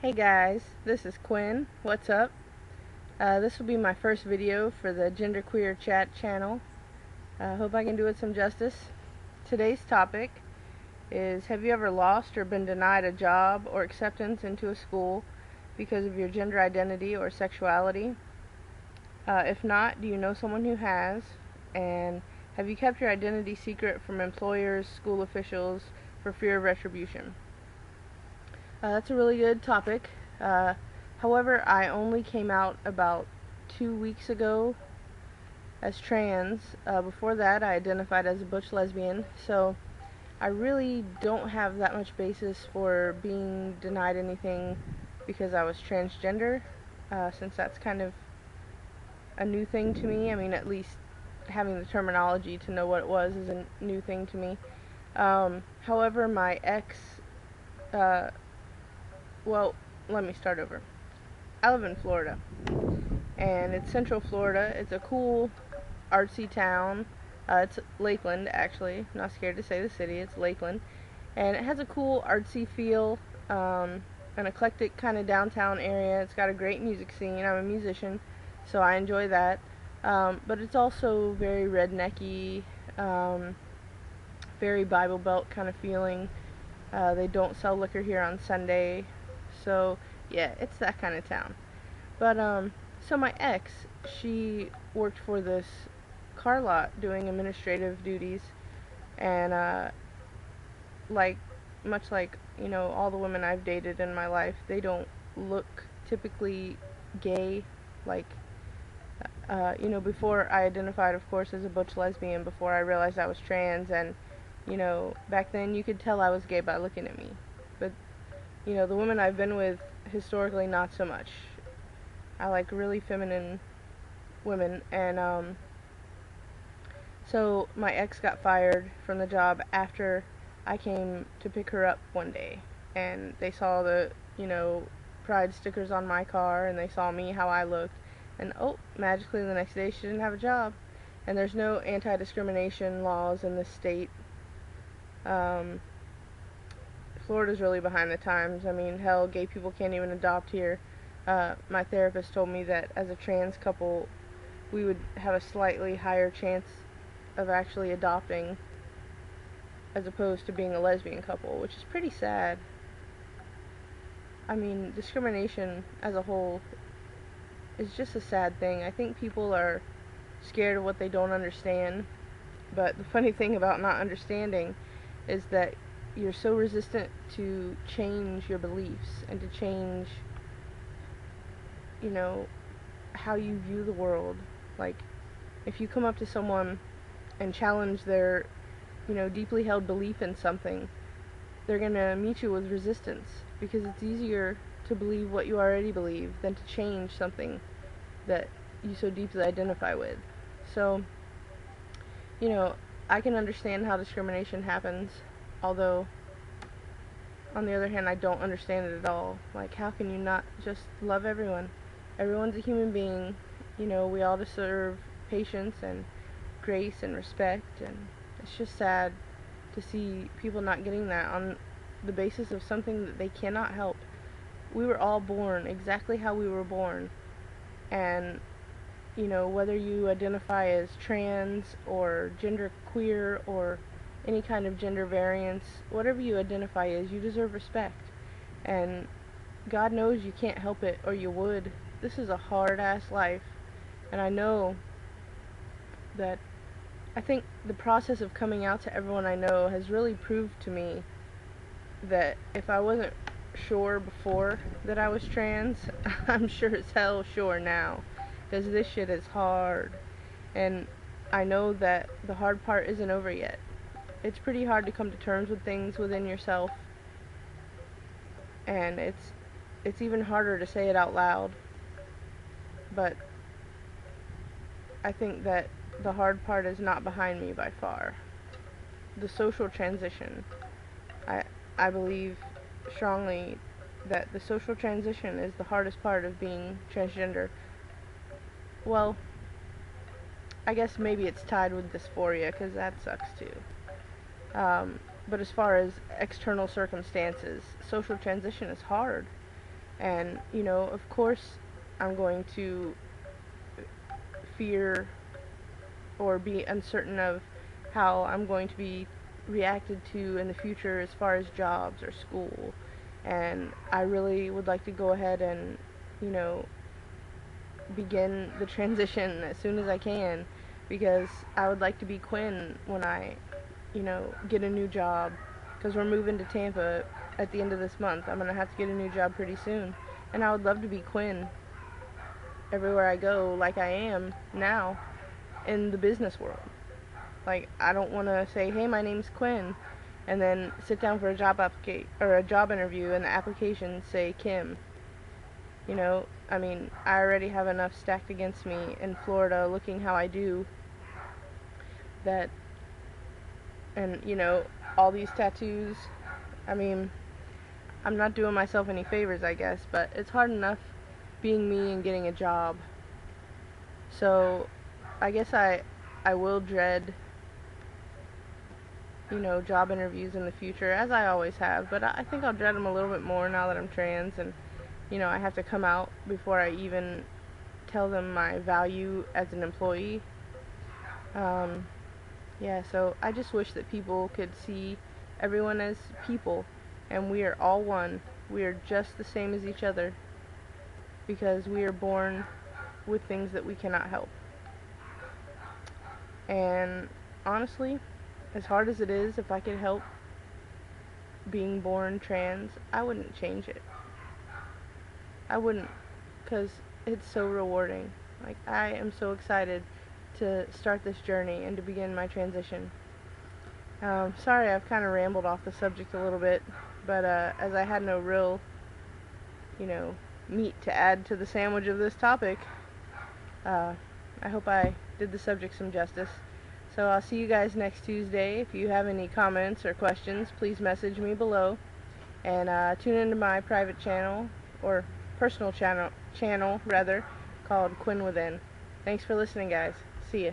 Hey guys, this is Quinn. What's up? This will be my first video for the Genderqueer chat channel. Hope I can do it some justice. Today's topic is: have you ever lost or been denied a job or acceptance into a school because of your gender identity or sexuality? If not, do you know someone who has? And have you kept your identity secret from employers, school officials, for fear of retribution? That's a really good topic. Uh, However, I only came out about 2 weeks ago as trans. Before that, I identified as a butch lesbian, so I really don't have that much basis for being denied anything because I was transgender, since that's kind of a new thing to me. I mean, at least having the terminology to know what it was is a new thing to me. However, my ex, uh, well, let me start over. I live in Florida, and it's Central Florida. It's a cool, artsy town. It's Lakeland, actually. I'm not scared to say the city. It's Lakeland, and it has a cool, artsy feel, an eclectic kind of downtown area. It's got a great music scene. I'm a musician, so I enjoy that. But it's also very rednecky, very Bible Belt kind of feeling. They don't sell liquor here on Sunday, so yeah, it's that kind of town. But so my ex, she worked for this car lot doing administrative duties, and like much like all the women I've dated in my life, they don't look typically gay. Like before I identified, of course, as a butch lesbian, before I realized I was trans, and back then you could tell I was gay by looking at me. But the women I've been with, historically, not so much. I like really feminine women, and so my ex got fired from the job after I came to pick her up one day, and they saw the pride stickers on my car, and they saw me, how I looked, and oh, magically the next day she didn't have a job. And there's no anti-discrimination laws in this state. Florida's really behind the times. I mean, hell, gay people can't even adopt here. My therapist told me that as a trans couple, we would have a slightly higher chance of actually adopting as opposed to being a lesbian couple, which is pretty sad. I mean, discrimination as a whole is just a sad thing. I think people are scared of what they don't understand, but the funny thing about not understanding is that you're so resistant to change your beliefs and to change how you view the world. Like, if you come up to someone and challenge their deeply held belief in something, they're gonna meet you with resistance, because it's easier to believe what you already believe than to change something that you so deeply identify with. So I can understand how discrimination happens, although on the other hand, I don't understand it at all. Like, how can you not just love everyone? Everyone's a human being. We all deserve patience and grace and respect, and it's just sad to see people not getting that on the basis of something that they cannot help. We were all born exactly how we were born, and whether you identify as trans or genderqueer or any kind of gender variance, whatever you identify as, you deserve respect. And God knows you can't help it, or you would. This is a hard-ass life, and I know that I think the process of coming out to everyone I know has really proved to me that if I wasn't sure before that I was trans, I'm sure as hell sure now, because this shit is hard, and I know that the hard part isn't over yet. It's pretty hard to come to terms with things within yourself, and it's even harder to say it out loud. But I think that the hard part is not behind me by far. The social transition. I believe strongly that the social transition is the hardest part of being transgender. Well, I guess maybe it's tied with dysphoria, because that sucks too. But as far as external circumstances, social transition is hard. And, you know, of course I'm going to fear or be uncertain of how I'm going to be reacted to in the future as far as jobs or school. And I really would like to go ahead and, you know, begin the transition as soon as I can, because I would like to be Quinn when I, you know, get a new job, because we're moving to Tampa at the end of this month. I'm going to have to get a new job pretty soon, and I would love to be Quinn everywhere I go, like I am now in the business world. Like, I don't want to say, hey, my name's Quinn, and then sit down for a job a job interview, and the application say Kim. You know, I mean, I already have enough stacked against me in Florida, looking how I do, that, and, you know, all these tattoos. I mean, I'm not doing myself any favors, I guess, but it's hard enough being me and getting a job. So I guess I will dread, you know, job interviews in the future, as I always have, but I think I'll dread them a little bit more now that I'm trans, and, you know, I have to come out before I even tell them my value as an employee. Yeah, so I just wish that people could see everyone as people, and we are all one. We are just the same as each other, because we are born with things that we cannot help. And honestly, as hard as it is, if I could help being born trans, I wouldn't change it. I wouldn't, because it's so rewarding. Like, I am so excited to start this journey and to begin my transition. Sorry, I've kind of rambled off the subject a little bit, but as I had no real, you know, meat to add to the sandwich of this topic, I hope I did the subject some justice. So I'll see you guys next Tuesday. If you have any comments or questions, please message me below, and tune into my private channel, or personal channel rather, called Quinn Within. Thanks for listening, guys. See ya.